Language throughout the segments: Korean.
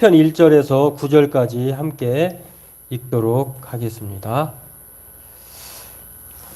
편 1절에서 9절까지 함께 읽도록 하겠습니다.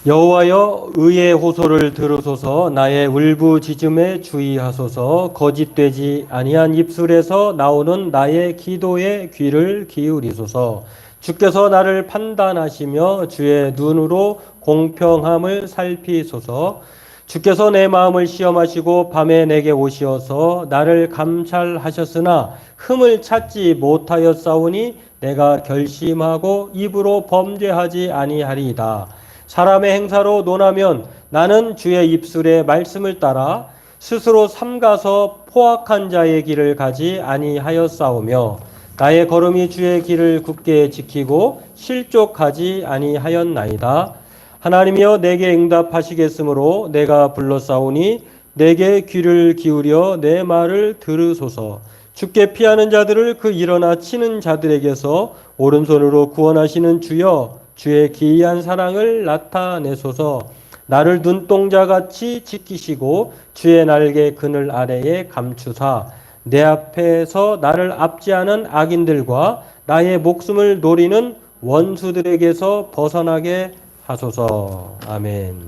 여호와여, 의의 호소를 들으소서. 나의 울부짖음에 주의하소서. 거짓되지 아니한 입술에서 나오는 나의 기도에 귀를 기울이소서. 주께서 나를 판단하시며 주의 눈으로 공평함을 살피소서. 주께서 내 마음을 시험하시고 밤에 내게 오시어서 나를 감찰하셨으나 흠을 찾지 못하였사오니 내가 결심하고 입으로 범죄하지 아니하리이다. 사람의 행사로 논하면 나는 주의 입술의 말씀을 따라 스스로 삼가서 포악한 자의 길을 가지 아니하였사오며 나의 걸음이 주의 길을 굳게 지키고 실족하지 아니하였나이다. 하나님이여, 내게 응답하시겠으므로 내가 불렀사오니 내게 귀를 기울여 내 말을 들으소서. 주께 피하는 자들을 그 일어나 치는 자들에게서 오른손으로 구원하시는 주여, 주의 기이한 사랑을 나타내소서. 나를 눈동자같이 지키시고 주의 날개 그늘 아래에 감추사 내 앞에서 나를 압제하는 악인들과 나의 목숨을 노리는 원수들에게서 벗어나게 하소서. 아멘.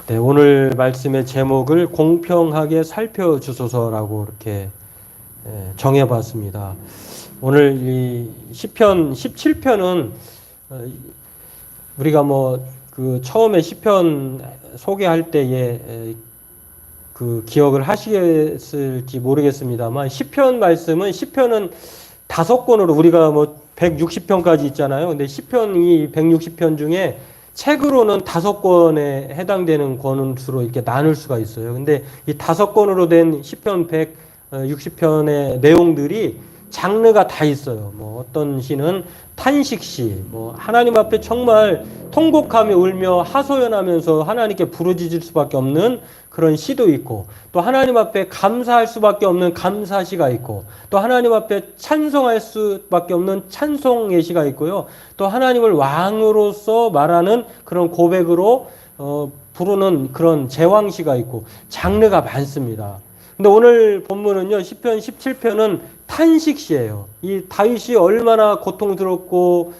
네, 오늘 말씀의 제목을 공평하게 살펴주소서라고 이렇게 정해봤습니다. 오늘 이 시편 17편은 우리가 그 처음에 시편 소개할 때에 그 기억을 하시겠을지 모르겠습니다만 시편 말씀은 시편은 5권으로 우리가 160편까지 있잖아요. 근데 시편이 160편 중에 책으로는 5권에 해당되는 권수로 이렇게 나눌 수가 있어요. 근데 이 5권으로 된 시편 160편의 내용들이 장르가 다 있어요. 어떤 시는 탄식시, 하나님 앞에 정말 통곡하며 울며 하소연하면서 하나님께 부르짖을 수밖에 없는 그런 시도 있고, 또 하나님 앞에 감사할 수밖에 없는 감사시가 있고, 또 하나님 앞에 찬송할 수밖에 없는 찬송의 시가 있고요. 또 하나님을 왕으로서 말하는 그런 고백으로 부르는 그런 제왕시가 있고, 장르가 많습니다. 근데 오늘 본문은요, 시편 17편은 탄식시예요. 이 다윗이 얼마나 고통스럽고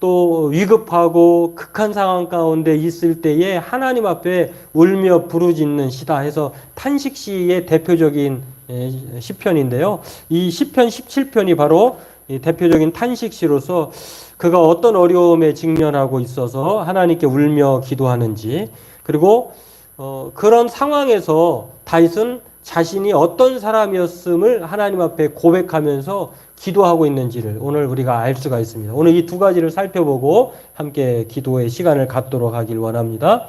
또 위급하고 극한 상황 가운데 있을 때에 하나님 앞에 울며 부르짖는 시다 해서 탄식시의 대표적인 시편인데요. 이 시편 17편이 바로 대표적인 탄식시로서 그가 어떤 어려움에 직면하고 있어서 하나님께 울며 기도하는지, 그리고 그런 상황에서 다윗은 자신이 어떤 사람이었음을 하나님 앞에 고백하면서 기도하고 있는지를 오늘 우리가 알 수가 있습니다. 오늘 이 두 가지를 살펴보고 함께 기도의 시간을 갖도록 하길 원합니다.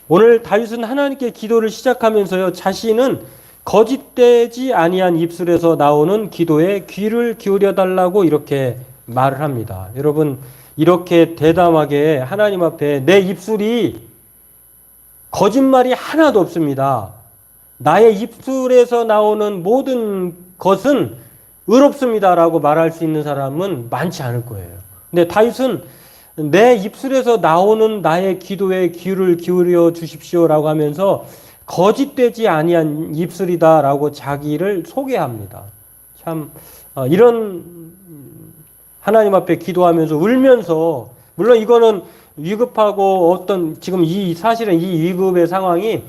오늘 다윗은 하나님께 기도를 시작하면서요, 자신은 거짓되지 아니한 입술에서 나오는 기도에 귀를 기울여 달라고 이렇게 말을 합니다. 여러분, 이렇게 대담하게 하나님 앞에 내 입술이 거짓말이 하나도 없습니다. 나의 입술에서 나오는 모든 것은 의롭습니다라고 말할 수 있는 사람은 많지 않을 거예요. 근데 다윗은 내 입술에서 나오는 나의 기도에 귀를 기울여 주십시오라고 하면서 거짓되지 아니한 입술이다라고 자기를 소개합니다. 참 이런 하나님 앞에 기도하면서 울면서, 물론 이거는 위급하고 어떤 지금 사실은 이 위급의 상황이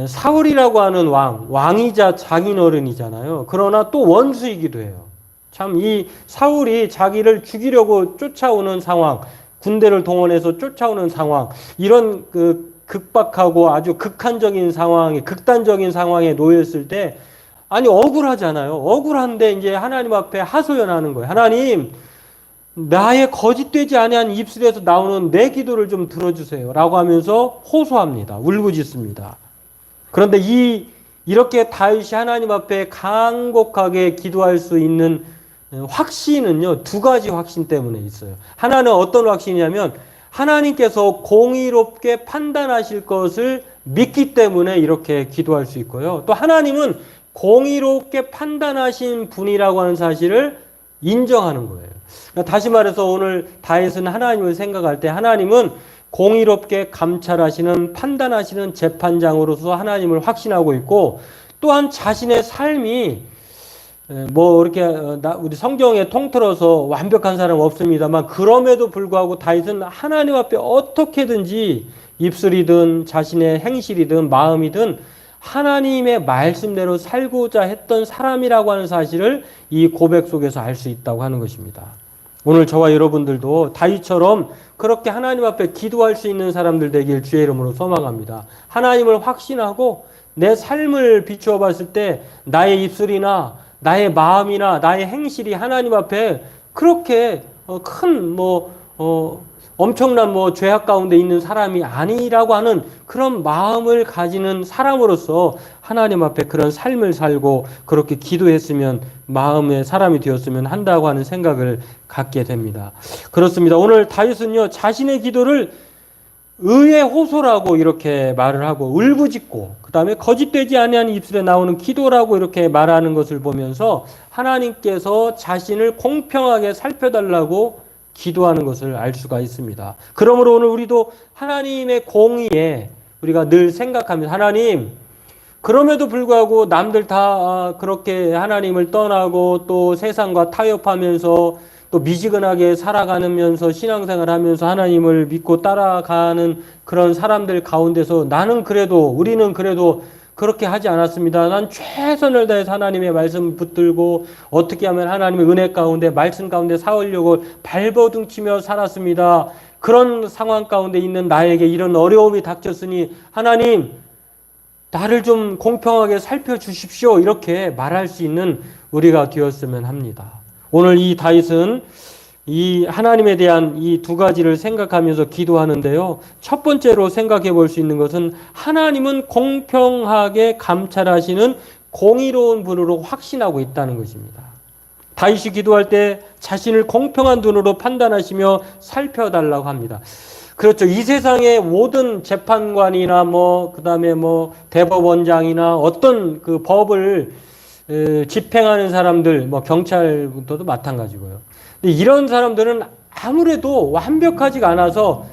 사울이라고 하는 왕이자 장인어른이잖아요. 그러나 또 원수이기도 해요. 참 이 사울이 자기를 죽이려고 쫓아오는 상황, 군대를 동원해서 쫓아오는 상황, 이런 그 극박하고 아주 극한적인 상황에, 극단적인 상황에 놓였을 때, 아니 억울하잖아요. 억울한데 이제 하나님 앞에 하소연하는 거예요. 하나님, 나의 거짓되지 아니한 입술에서 나오는 내 기도를 좀 들어주세요 라고 하면서 호소합니다. 울부짖습니다. 그런데 이렇게 다윗이 하나님 앞에 간곡하게 기도할 수 있는 확신은요, 두 가지 확신 때문에 있어요. 하나는 어떤 확신이냐면 하나님께서 공의롭게 판단하실 것을 믿기 때문에 이렇게 기도할 수 있고요. 또 하나님은 공의롭게 판단하신 분이라고 하는 사실을 인정하는 거예요. 그러니까 다시 말해서 오늘 다윗은 하나님을 생각할 때 하나님은 공의롭게 감찰하시는, 판단하시는 재판장으로서 하나님을 확신하고 있고, 또한 자신의 삶이 뭐 이렇게 우리 성경에 통틀어서 완벽한 사람 없습니다만 그럼에도 불구하고 다윗은 하나님 앞에 어떻게든지 입술이든 자신의 행실이든 마음이든 하나님의 말씀대로 살고자 했던 사람이라고 하는 사실을 이 고백 속에서 알 수 있다고 하는 것입니다. 오늘 저와 여러분들도 다윗처럼 그렇게 하나님 앞에 기도할 수 있는 사람들 되길 주의 이름으로 소망합니다. 하나님을 확신하고 내 삶을 비추어 봤을 때 나의 입술이나 나의 마음이나 나의 행실이 하나님 앞에 그렇게 큰 엄청난 죄악 가운데 있는 사람이 아니라고 하는 그런 마음을 가지는 사람으로서 하나님 앞에 그런 삶을 살고 그렇게 기도했으면 마음의 사람이 되었으면 한다고 하는 생각을 갖게 됩니다. 그렇습니다. 오늘 다윗은요 자신의 기도를 의의 호소라고 이렇게 말을 하고 울부짖고 그 다음에 거짓되지 아니한 입술에 나오는 기도라고 이렇게 말하는 것을 보면서 하나님께서 자신을 공평하게 살펴달라고 기도하는 것을 알 수가 있습니다. 그러므로 오늘 우리도 하나님의 공의에 우리가 늘 생각하면서 하나님 그럼에도 불구하고 남들 다 그렇게 하나님을 떠나고 또 세상과 타협하면서 또 미지근하게 살아가면서 신앙생활 하면서 하나님을 믿고 따라가는 그런 사람들 가운데서 우리는 그래도 그렇게 하지 않았습니다. 난 최선을 다해서 하나님의 말씀 붙들고 어떻게 하면 하나님의 은혜 가운데 말씀 가운데 살려고 발버둥치며 살았습니다. 그런 상황 가운데 있는 나에게 이런 어려움이 닥쳤으니 하나님 나를 좀 공평하게 살펴주십시오. 이렇게 말할 수 있는 우리가 되었으면 합니다. 오늘 이 다윗은 이 하나님에 대한 이 두 가지를 생각하면서 기도하는데요. 첫 번째로 생각해 볼 수 있는 것은 하나님은 공평하게 감찰하시는 공의로운 분으로 확신하고 있다는 것입니다. 다윗이 기도할 때 자신을 공평한 눈으로 판단하시며 살펴달라고 합니다. 그렇죠. 이 세상의 모든 재판관이나 그다음에 대법원장이나 어떤 그 법을 집행하는 사람들, 경찰부터도 마찬가지고요. 근데 이런 사람들은 아무래도 완벽하지가 않아서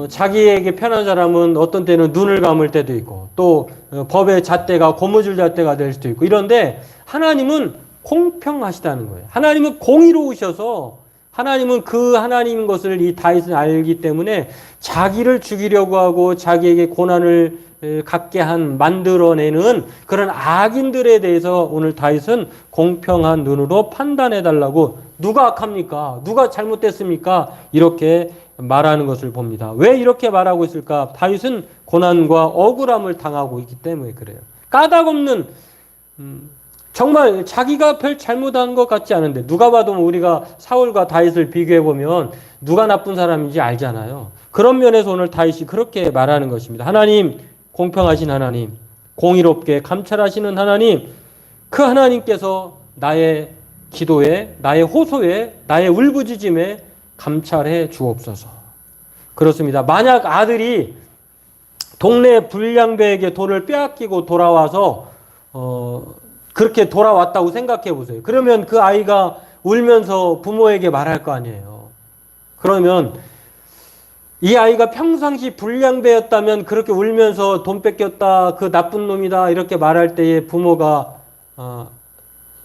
자기에게 편한 사람은 어떤 때는 눈을 감을 때도 있고 또 법의 잣대가 고무줄 잣대가 될 수도 있고 이런데 하나님은 공평하시다는 거예요. 하나님은 공의로우셔서 하나님은 그 하나님인 것을 이 다윗은 알기 때문에 자기를 죽이려고 하고 자기에게 고난을 갖게 만들어내는 그런 악인들에 대해서 오늘 다윗은 공평한 눈으로 판단해달라고 누가 악합니까? 누가 잘못됐습니까? 이렇게 말하는 것을 봅니다. 왜 이렇게 말하고 있을까? 다윗은 고난과 억울함을 당하고 있기 때문에 그래요. 까닭없는 정말 자기가 별 잘못한 것 같지 않은데 누가 봐도 우리가 사울과 다윗을 비교해보면 누가 나쁜 사람인지 알잖아요. 그런 면에서 오늘 다윗이 그렇게 말하는 것입니다. 하나님, 공평하신 하나님, 공의롭게 감찰하시는 하나님, 그 하나님께서 나의 기도에, 나의 호소에, 나의 울부짖음에 감찰해 주옵소서. 그렇습니다. 만약 아들이 동네 불량배에게 돈을 빼앗기고 돌아와서 그렇게 돌아왔다고 생각해 보세요. 그러면 그 아이가 울면서 부모에게 말할 거 아니에요. 그러면 이 아이가 평상시 불량배였다면 그렇게 울면서 돈 뺏겼다, 그 나쁜 놈이다 이렇게 말할 때에 부모가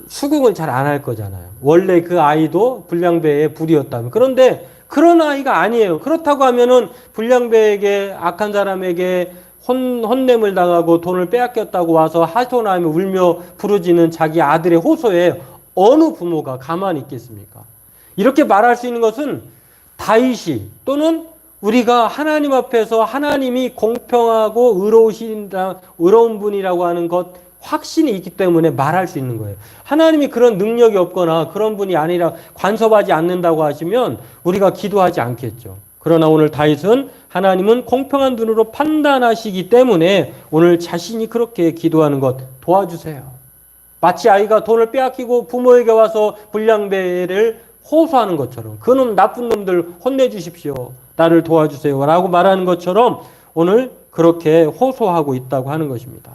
수긍을 잘 안 할 거잖아요. 원래 그 아이도 불량배의 불이었다면. 그런데 그런 아이가 아니에요. 그렇다고 하면은 불량배에게 악한 사람에게 혼냄을 당하고 돈을 빼앗겼다고 와서 하소연하며 울며 부르짖는 자기 아들의 호소에 어느 부모가 가만히 있겠습니까? 이렇게 말할 수 있는 것은 다윗이 또는 우리가 하나님 앞에서 하나님이 공평하고 의로운 분이라고 하는 것 확신이 있기 때문에 말할 수 있는 거예요. 하나님이 그런 능력이 없거나 그런 분이 아니라 간섭하지 않는다고 하시면 우리가 기도하지 않겠죠. 그러나 오늘 다윗은 하나님은 공평한 눈으로 판단하시기 때문에 오늘 자신이 그렇게 기도하는 것 도와주세요. 마치 아이가 돈을 빼앗기고 부모에게 와서 불량배를 호소하는 것처럼 그놈 나쁜 놈들 혼내주십시오. 나를 도와주세요. 라고 말하는 것처럼 오늘 그렇게 호소하고 있다고 하는 것입니다.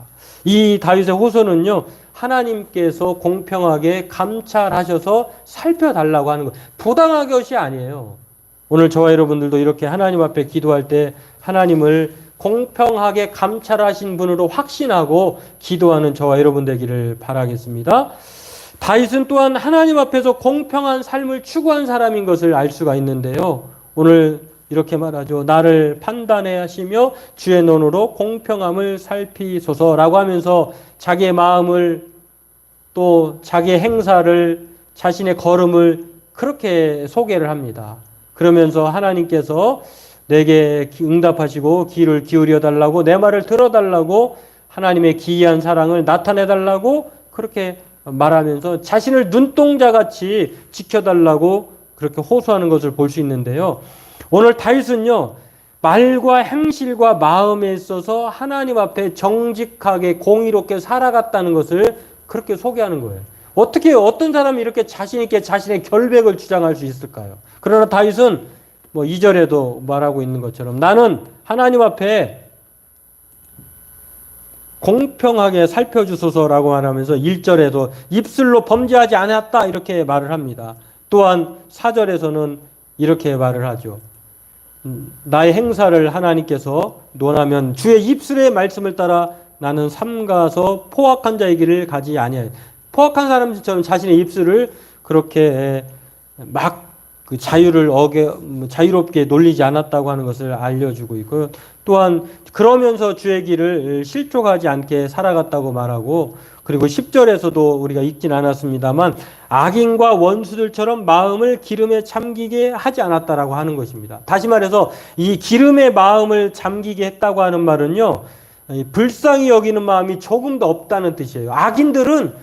이 다윗의 호소는요, 하나님께서 공평하게 감찰하셔서 살펴달라고 하는 것. 부당한 것이 아니에요. 오늘 저와 여러분들도 이렇게 하나님 앞에 기도할 때 하나님을 공평하게 감찰하신 분으로 확신하고 기도하는 저와 여러분 되기를 바라겠습니다. 다윗은 또한 하나님 앞에서 공평한 삶을 추구한 사람인 것을 알 수가 있는데요. 오늘 이렇게 말하죠. 나를 판단해 하시며 주의 눈으로 공평함을 살피소서라고 하면서 자기의 마음을 또 자기의 행사를 자신의 걸음을 그렇게 소개를 합니다. 그러면서 하나님께서 내게 응답하시고 귀를 기울여 달라고 내 말을 들어달라고 하나님의 기이한 사랑을 나타내 달라고 그렇게 말하면서 자신을 눈동자같이 지켜달라고 그렇게 호소하는 것을 볼 수 있는데요. 오늘 다윗은요, 말과 행실과 마음에 있어서 하나님 앞에 정직하게 공의롭게 살아갔다는 것을 그렇게 소개하는 거예요. 어떻게 어떤 사람이 이렇게 자신 있게 자신의 결백을 주장할 수 있을까요? 그러나 다윗은 뭐 2절에도 말하고 있는 것처럼 나는 하나님 앞에 공평하게 살펴주소서라고 말하면서 1절에도 입술로 범죄하지 않았다 이렇게 말을 합니다. 또한 4절에서는 이렇게 말을 하죠. 나의 행사를 하나님께서 논하면 주의 입술의 말씀을 따라 나는 삼가서 포악한 자의 길을 가지 아니하여. 포악한 사람들처럼 자신의 입술을 그렇게 막 그 자유롭게 놀리지 않았다고 하는 것을 알려주고 있고, 또한 그러면서 주의 길을 실족하지 않게 살아갔다고 말하고, 그리고 10절에서도 우리가 읽진 않았습니다만 악인과 원수들처럼 마음을 기름에 잠기게 하지 않았다라고 하는 것입니다. 다시 말해서 이 기름에 마음을 잠기게 했다고 하는 말은요, 불쌍히 여기는 마음이 조금도 없다는 뜻이에요. 악인들은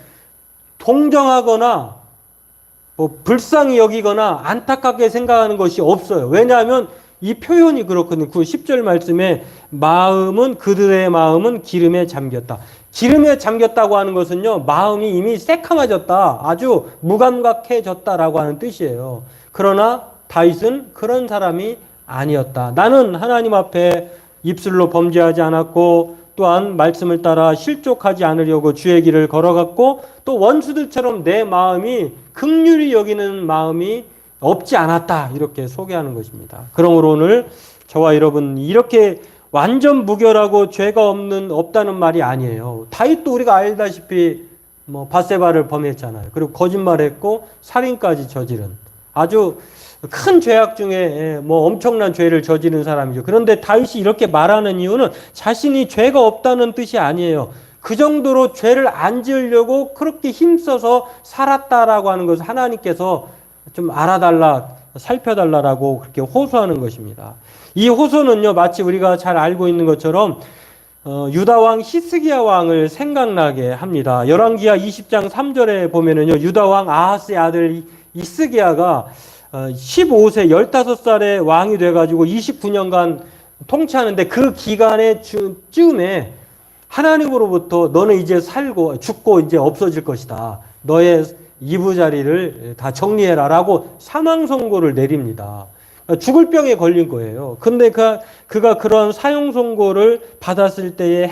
동정하거나 불쌍히 여기거나 안타깝게 생각하는 것이 없어요. 왜냐하면 이 표현이 그렇거든요. 그 10절 말씀에 그들의 마음은 기름에 잠겼다. 기름에 잠겼다고 하는 것은요, 마음이 이미 새카매졌다. 아주 무감각해졌다라고 하는 뜻이에요. 그러나 다윗은 그런 사람이 아니었다. 나는 하나님 앞에 입술로 범죄하지 않았고, 또한 말씀을 따라 실족하지 않으려고 주의 길을 걸어갔고, 또 원수들처럼 내 마음이 긍휼히 여기는 마음이 없지 않았다 이렇게 소개하는 것입니다. 그러므로 오늘 저와 여러분 이렇게 완전 무결하고 죄가 없다는 말이 아니에요. 다윗도 우리가 알다시피 밧세바를 범했잖아요. 그리고 거짓말했고 살인까지 저지른 아주 큰 죄악 중에 엄청난 죄를 저지른 사람이죠. 그런데 다윗이 이렇게 말하는 이유는 자신이 죄가 없다는 뜻이 아니에요. 그 정도로 죄를 안 지으려고 그렇게 힘써서 살았다라고 하는 것을 하나님께서 좀 알아달라, 살펴달라라고 그렇게 호소하는 것입니다. 이 호소는요, 마치 우리가 잘 알고 있는 것처럼 유다 왕 히스기야 왕을 생각나게 합니다. 열왕기하 20장 3절에 보면은요, 유다 왕 아하스의 아들 히스기야가 15세 15살에 왕이 돼가지고 29년간 통치하는데 그 기간의 쯤에 하나님으로부터 너는 이제 죽고 이제 없어질 것이다. 너의 이부자리를 다 정리해라 라고 사망 선고를 내립니다. 죽을 병에 걸린 거예요. 근데 그가 그런 사형 선고를 받았을 때에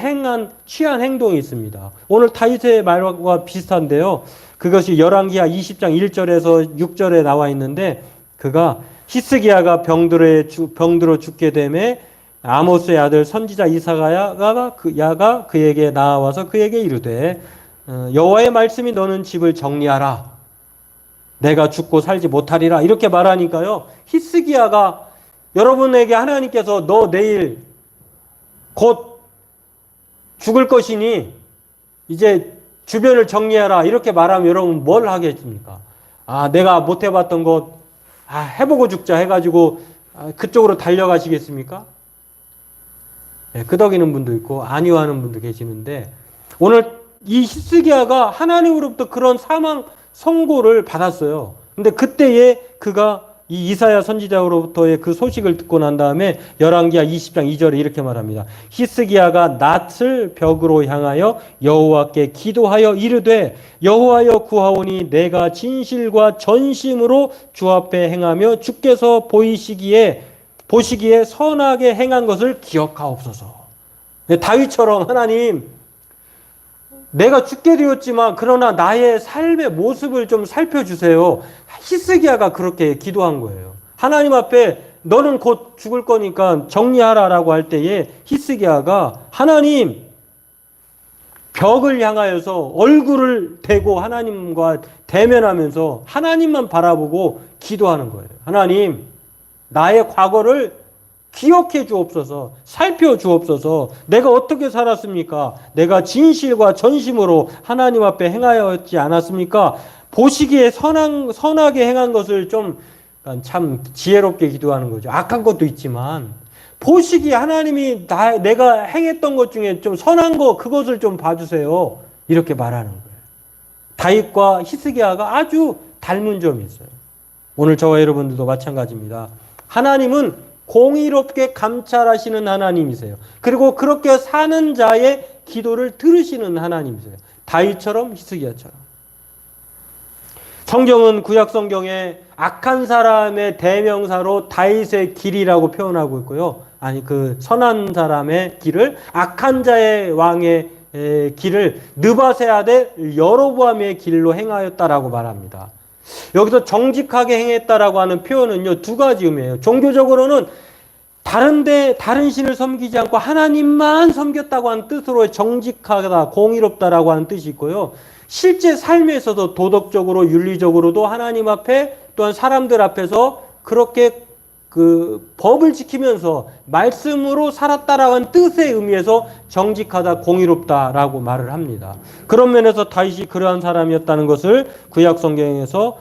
취한 행동이 있습니다. 오늘 다윗의 말과 비슷한데요. 그것이 열왕기하 20장 1절에서 6절에 나와 있는데, 그가 히스기야가 병들어 죽게 되매 아모스의 아들 선지자 이사야가 그에게 나와서 그에게 이르되 여호와의 말씀이 너는 집을 정리하라. 내가 죽고 살지 못하리라. 이렇게 말하니까요, 히스기야가 여러분에게 하나님께서 너 내일 곧 죽을 것이니 이제 주변을 정리하라 이렇게 말하면 여러분 뭘 하겠습니까? 내가 못 해봤던 것 해보고 죽자 해가지고 그쪽으로 달려가시겠습니까? 끄덕이는 분도 있고 아니워하는 분도 계시는데, 오늘 이 히스기야가 하나님으로부터 그런 사망 선고를 받았어요. 근데 그때에 그가 이 이사야 선지자로부터의 그 소식을 듣고 난 다음에 열왕기하 20장 2절에 이렇게 말합니다. 히스기야가 낫을 벽으로 향하여 여호와께 기도하여 이르되 여호와여 구하오니 내가 진실과 전심으로 주 앞에 행하며 주께서 보시기에 선하게 행한 것을 기억하옵소서. 다윗처럼 하나님, 내가 죽게 되었지만 그러나 나의 삶의 모습을 좀 살펴주세요. 히스기야가 그렇게 기도한 거예요. 하나님 앞에 너는 곧 죽을 거니까 정리하라라고 할 때에 히스기야가 하나님, 벽을 향하여서 얼굴을 대고 하나님과 대면하면서 하나님만 바라보고 기도하는 거예요. 하나님, 나의 과거를 기억해 주옵소서, 살펴 주옵소서. 내가 어떻게 살았습니까? 내가 진실과 전심으로 하나님 앞에 행하였지 않았습니까? 보시기에 선하게 행한 것을 참 지혜롭게 기도하는 거죠. 악한 것도 있지만 보시기에 하나님이 내가 행했던 것 중에 좀 선한 거, 그것을 좀 봐주세요. 이렇게 말하는 거예요. 다윗과 히스기야가 아주 닮은 점이 있어요. 오늘 저와 여러분들도 마찬가지입니다. 하나님은 공의롭게 감찰하시는 하나님이세요. 그리고 그렇게 사는 자의 기도를 들으시는 하나님이세요. 다윗처럼 히스기야처럼. 성경은 구약 성경에 악한 사람의 대명사로 다윗의 길이라고 표현하고 있고요. 아니, 그 선한 사람의 길을, 악한 자의 왕의 길을 느밧의 아들 여로보암의 길로 행하였다라고 말합니다. 여기서 정직하게 행했다라고 하는 표현은요, 두 가지 의미예요. 종교적으로는 다른 신을 섬기지 않고 하나님만 섬겼다고 하는 뜻으로 정직하다, 공의롭다라고 하는 뜻이 있고요. 실제 삶에서도 도덕적으로, 윤리적으로도 하나님 앞에 또한 사람들 앞에서 그렇게 그 법을 지키면서 말씀으로 살았다라고 하는 뜻의 의미에서 정직하다, 공의롭다라고 말을 합니다. 그런 면에서 다윗이 그러한 사람이었다는 것을 구약 성경에서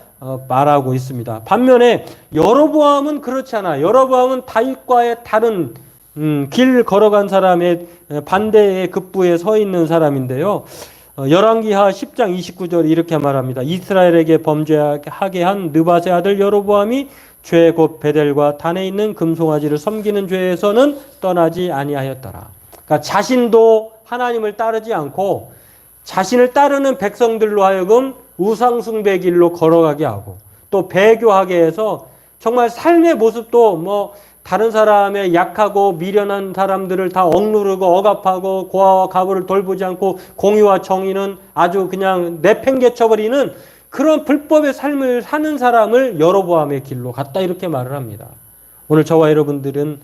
말하고 있습니다. 반면에 여로보암은 그렇지 않아. 여로보암은 다윗과의 다른 길 걸어간 사람의 반대의 급부에 서 있는 사람인데요. 열왕기하 10장 29절 이렇게 말합니다. 이스라엘에게 범죄하게 한 느밧의 아들 여로보암이 죄 곧 베델과 단에 있는 금송아지를 섬기는 죄에서는 떠나지 아니하였더라. 그러니까 자신도 하나님을 따르지 않고 자신을 따르는 백성들로 하여금 우상숭배 길로 걸어가게 하고 또 배교하게 해서 정말 삶의 모습도 다른 사람의 약하고 미련한 사람들을 다 억누르고 억압하고 고아와 과부를 돌보지 않고 공의와 정의는 아주 그냥 내팽개쳐버리는 그런 불법의 삶을 사는 사람을 여로보암의 길로 갔다, 이렇게 말을 합니다. 오늘 저와 여러분들은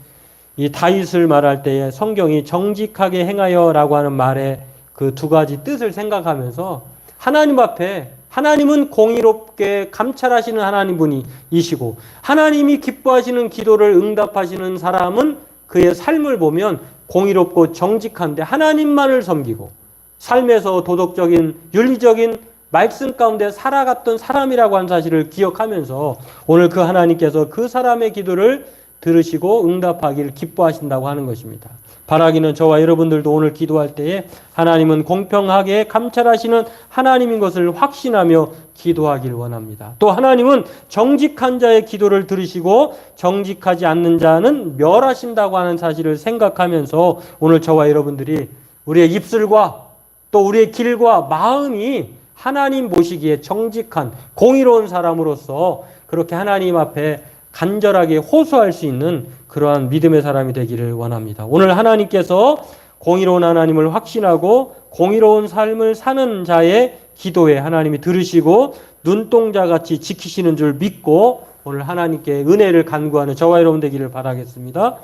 이 다윗을 말할 때에 성경이 정직하게 행하여라고 하는 말의 그 두 가지 뜻을 생각하면서 하나님 앞에, 하나님은 공의롭게 감찰하시는 하나님 분이시고 하나님이 기뻐하시는 기도를 응답하시는 사람은 그의 삶을 보면 공의롭고 정직한데 하나님만을 섬기고 삶에서 도덕적인, 윤리적인 말씀 가운데 살아갔던 사람이라고 하는 사실을 기억하면서 오늘 그 하나님께서 그 사람의 기도를 들으시고 응답하기를 기뻐하신다고 하는 것입니다. 바라기는 저와 여러분들도 오늘 기도할 때에 하나님은 공평하게 감찰하시는 하나님인 것을 확신하며 기도하길 원합니다. 또 하나님은 정직한 자의 기도를 들으시고 정직하지 않는 자는 멸하신다고 하는 사실을 생각하면서 오늘 저와 여러분들이 우리의 입술과 또 우리의 길과 마음이 하나님 보시기에 정직한 공의로운 사람으로서 그렇게 하나님 앞에 간절하게 호소할 수 있는 그러한 믿음의 사람이 되기를 원합니다. 오늘 하나님께서 공의로운 하나님을 확신하고 공의로운 삶을 사는 자의 기도에 하나님이 들으시고 눈동자같이 지키시는 줄 믿고 오늘 하나님께 은혜를 간구하는 저와 여러분 되기를 바라겠습니다.